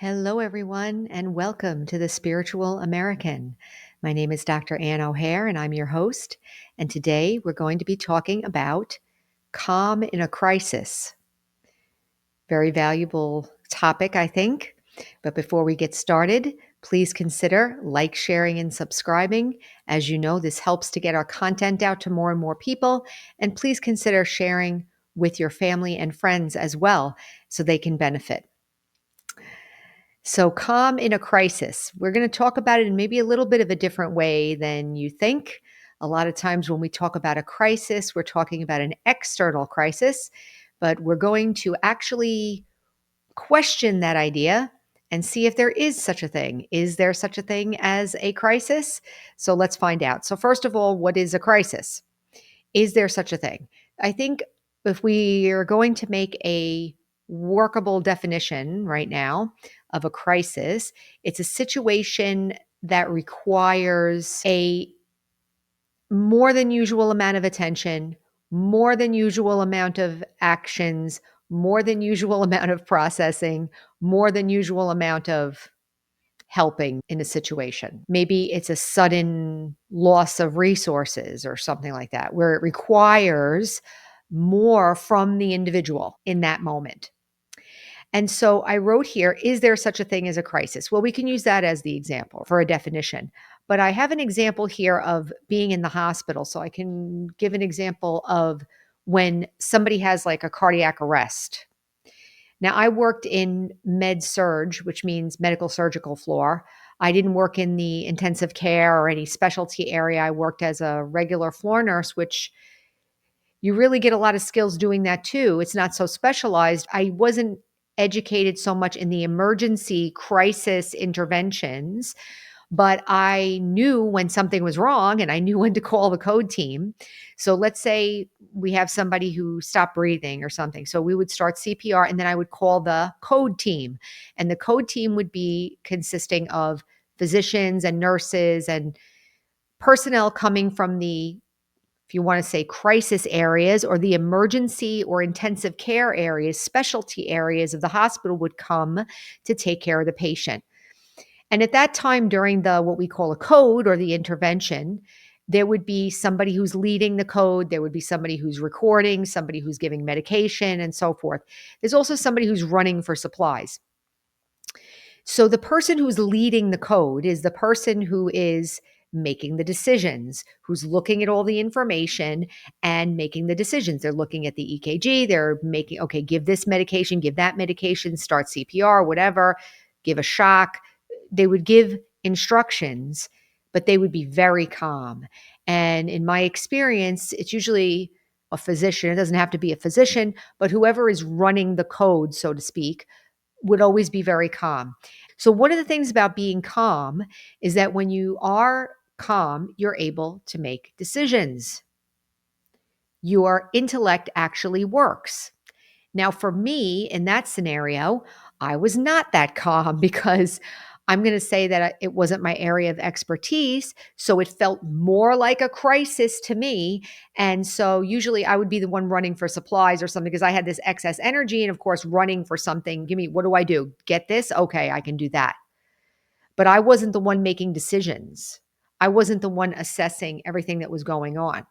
Hello, everyone, and welcome to the Spiritual American. My name is Dr. Ann O'Hare, and I'm your host. And today we're going to be talking about calm in a crisis. Very valuable topic, I think. But before we get started, please consider like, sharing, and subscribing. As you know, this helps to get our content out to more and more people. And please consider sharing with your family and friends as well so they can benefit. So, calm in a crisis. We're going to talk about it in maybe a little bit of a different way than you think. A lot of times when we talk about a crisis, we're talking about an external crisis, but we're going to actually question that idea and see if there is such a thing. Is there such a thing as a crisis? So, let's find out. So, first of all, what is a crisis? Is there such a thing? I think if we are going to make a workable definition right now of a crisis, it's a situation that requires a more than usual amount of attention, more than usual amount of actions, more than usual amount of processing, more than usual amount of helping in a situation. Maybe it's a sudden loss of resources or something like that, where it requires more from the individual in that moment. And so I wrote here, is there such a thing as a crisis? Well, we can use that as the example for a definition. But I have an example here of being in the hospital. So I can give an example of when somebody has like a cardiac arrest. Now, I worked in med surge, which means medical surgical floor. I didn't work in the intensive care or any specialty area. I worked as a regular floor nurse, which you really get a lot of skills doing that too. It's not so specialized. I wasn't educated so much in the emergency crisis interventions, but I knew when something was wrong and I knew when to call the code team. So let's say we have somebody who stopped breathing or something. So we would start CPR and then I would call the code team. And the code team would be consisting of physicians and nurses and personnel coming from the, if you want to say, crisis areas or the emergency or intensive care areas, specialty areas of the hospital would come to take care of the patient. And at that time, during the what we call a code or the intervention, there would be somebody who's leading the code. There would be somebody who's recording, somebody who's giving medication, and so forth. There's also somebody who's running for supplies. So the person who's leading the code is the person who is making the decisions, who's looking at all the information and making the decisions. They're looking at the EKG. They're making, okay, give this medication, give that medication, start CPR, whatever, give a shock. They would give instructions, but they would be very calm. And in my experience, it's usually a physician. It doesn't have to be a physician, but whoever is running the code, so to speak, would always be very calm. So, one of the things about being calm is that when you are calm, you're able to make decisions. Your intellect actually works. Now, for me, in that scenario, I was not that calm because I'm going to say that it wasn't my area of expertise. So it felt more like a crisis to me. And so usually I would be the one running for supplies or something because I had this excess energy. And of course, running for something, what do I do? Get this? Okay, I can do that. But I wasn't the one making decisions. I wasn't the one assessing everything that was going on.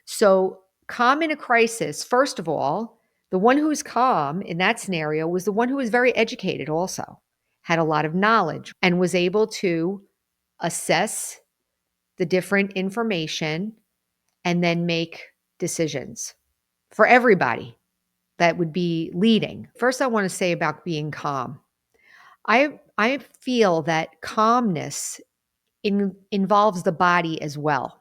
So, calm in a crisis, first of all, the one who's calm in that scenario was the one who was very educated also, had a lot of knowledge, and was able to assess the different information and then make decisions for everybody that would be leading. First, I want to say about being calm. I feel that calmness involves the body as well.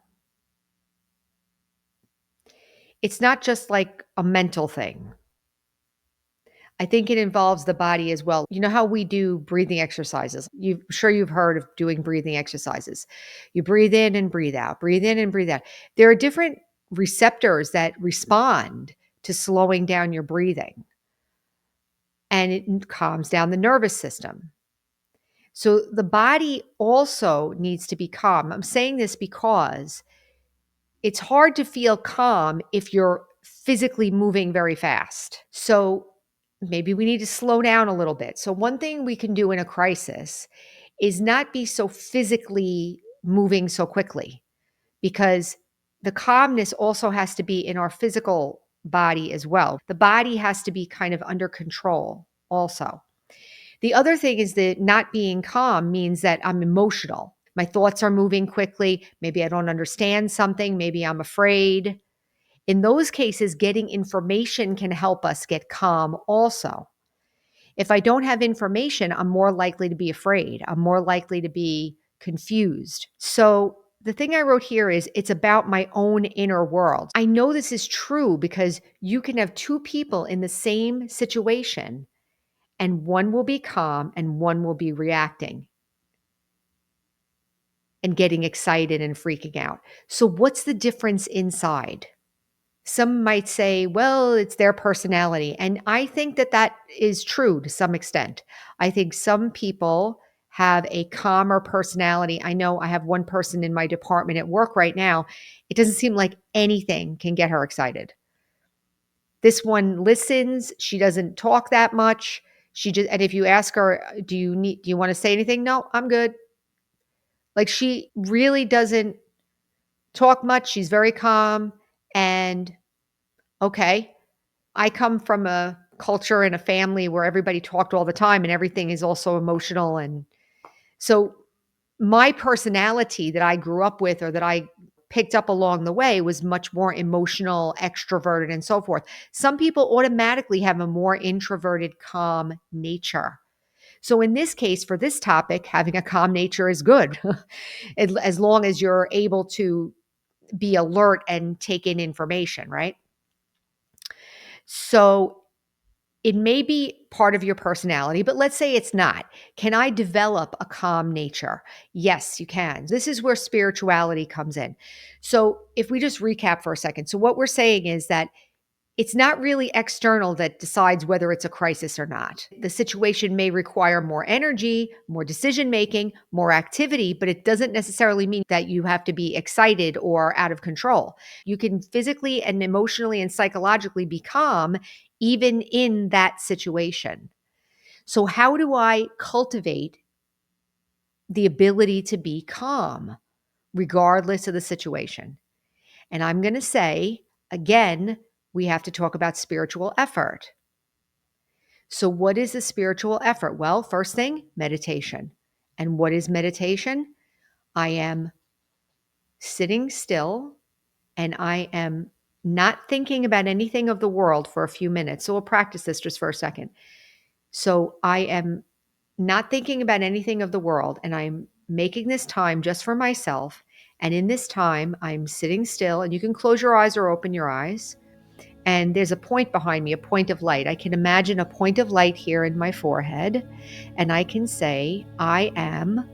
It's not just like a mental thing. I think it involves the body as well. You know how we do breathing exercises? Sure you've heard of doing breathing exercises. You breathe in and breathe out, breathe in and breathe out. There are different receptors that respond to slowing down your breathing, and it calms down the nervous system. So the body also needs to be calm. I'm saying this because it's hard to feel calm if you're physically moving very fast. So Maybe we need to slow down a little bit. So, one thing we can do in a crisis is not be so physically moving so quickly, because the calmness also has to be in our physical body as well. The body has to be kind of under control also. The other thing is that not being calm means that I'm emotional. My thoughts are moving quickly. Maybe I don't understand something. Maybe I'm afraid. In those cases, getting information can help us get calm also. If I don't have information, I'm more likely to be afraid. I'm more likely to be confused. So, the thing I wrote here is it's about my own inner world. I know this is true because you can have two people in the same situation, and one will be calm and one will be reacting and getting excited and freaking out. So, what's the difference inside? Some might say, well, it's their personality. And I think that that is true to some extent. I think some people have a calmer personality. I know I have one person in my department at work right now. It doesn't seem like anything can get her excited. This one listens. She doesn't talk that much. She just, and if you ask her, do you want to say anything? No, I'm good. Like, she really doesn't talk much. She's very calm and okay. I come from a culture and a family where everybody talked all the time and everything is also emotional. And so my personality that I grew up with or that I picked up along the way was much more emotional, extroverted, and so forth. Some people automatically have a more introverted, calm nature. So in this case, for this topic, having a calm nature is good, as long as you're able to be alert and take in information, right? So it may be part of your personality, but let's say it's not. Can I develop a calm nature? Yes, you can. This is where spirituality comes in. So, if we just recap for a second. So, what we're saying is that it's not really external that decides whether it's a crisis or not. The situation may require more energy, more decision making, more activity, but it doesn't necessarily mean that you have to be excited or out of control. You can physically and emotionally and psychologically be calm even in that situation. So, how do I cultivate the ability to be calm regardless of the situation? And I'm going to say, again, we have to talk about spiritual effort. So, what is the spiritual effort? Well, first thing, meditation. And what is meditation? I am sitting still and I am not thinking about anything of the world for a few minutes. So, we'll practice this just for a second. So, I am not thinking about anything of the world and I'm making this time just for myself. And in this time, I'm sitting still, and you can close your eyes or open your eyes. And there's a point behind me, a point of light. I can imagine a point of light here in my forehead, and I can say, I am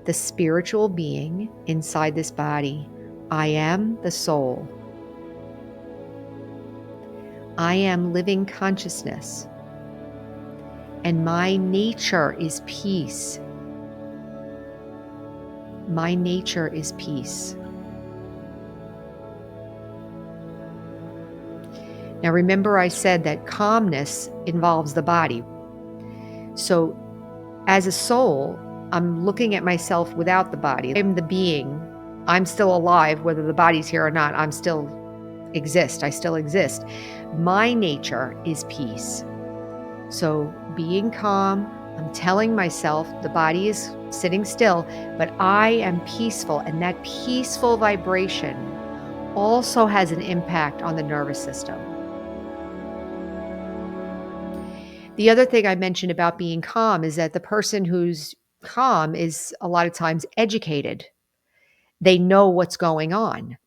the spiritual being inside this body. I am the soul. I am living consciousness, and my nature is peace. My nature is peace. Now, remember, I said that calmness involves the body. So, as a soul, I'm looking at myself without the body. I'm the being. I'm still alive, whether the body's here or not. I'm still exist. I still exist. My nature is peace. So, being calm, I'm telling myself the body is sitting still, but I am peaceful. And that peaceful vibration also has an impact on the nervous system. The other thing I mentioned about being calm is that the person who's calm is a lot of times educated. They know what's going on.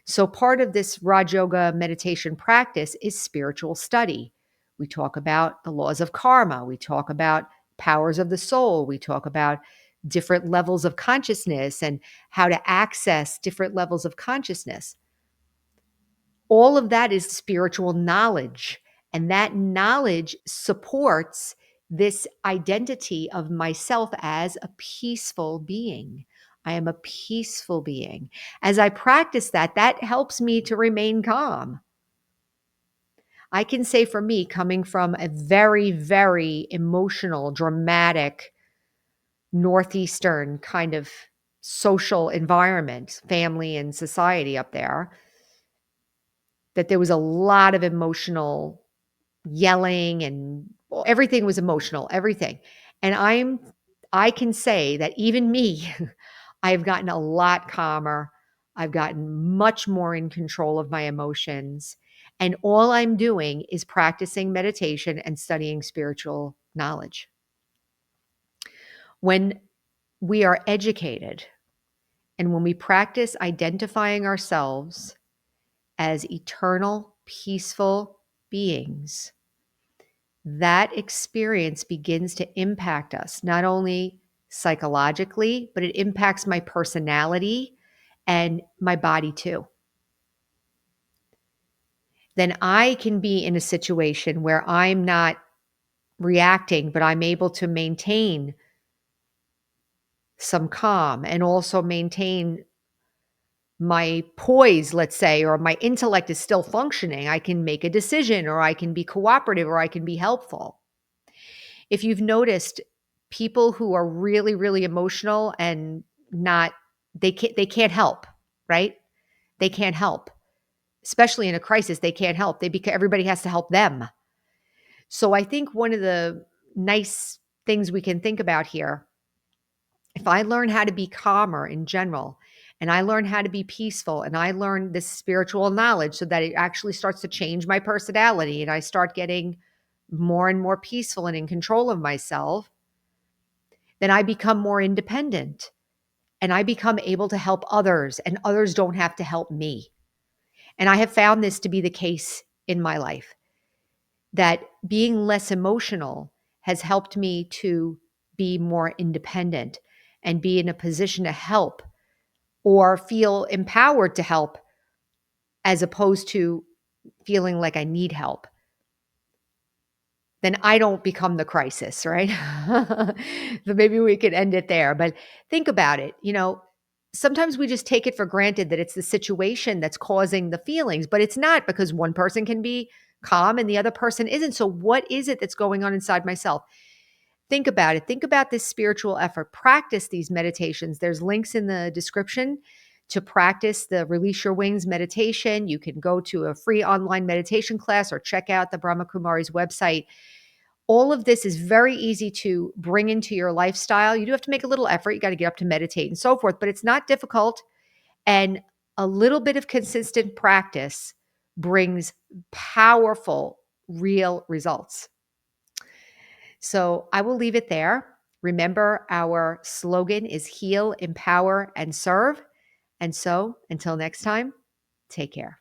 So, part of this Raj Yoga meditation practice is spiritual study. We talk about the laws of karma, we talk about powers of the soul, we talk about different levels of consciousness and how to access different levels of consciousness. All of that is spiritual knowledge. And that knowledge supports this identity of myself as a peaceful being. I am a peaceful being. As I practice that, that helps me to remain calm. I can say for me, coming from a very, very emotional, dramatic, Northeastern kind of social environment, family and society up there, that there was a lot of emotional yelling and everything was emotional, everything. And I can say that even me, I've gotten a lot calmer. I've gotten much more in control of my emotions. And all I'm doing is practicing meditation and studying spiritual knowledge. When we are educated and when we practice identifying ourselves as eternal, peaceful beings, that experience begins to impact us, not only psychologically, but it impacts my personality and my body too. Then I can be in a situation where I'm not reacting, but I'm able to maintain some calm and also maintain my poise, let's say, or my intellect is still functioning. I can make a decision, or I can be cooperative, or I can be helpful. If you've noticed, people who are really, really emotional and not they can't help, right? They can't help. Especially in a crisis, they can't help. Everybody has to help them. So I think one of the nice things we can think about here, if I learn how to be calmer in general, and I learn how to be peaceful, and I learn this spiritual knowledge so that it actually starts to change my personality, and I start getting more and more peaceful and in control of myself, then I become more independent and I become able to help others, and others don't have to help me. And I have found this to be the case in my life, that being less emotional has helped me to be more independent and be in a position to help or feel empowered to help, as opposed to feeling like I need help. Then I don't become the crisis, right? So maybe we could end it there. But think about it. Sometimes we just take it for granted that it's the situation that's causing the feelings, but it's not, because one person can be calm and the other person isn't. So, what is it that's going on inside myself? Think about it. Think about this spiritual effort. Practice these meditations. There's links in the description to practice the Release Your Wings meditation. You can go to a free online meditation class or check out the Brahma Kumari's website. All of this is very easy to bring into your lifestyle. You do have to make a little effort. You got to get up to meditate and so forth, but it's not difficult. And a little bit of consistent practice brings powerful, real results. So I will leave it there. Remember, our slogan is heal, empower, and serve. And so until next time, take care.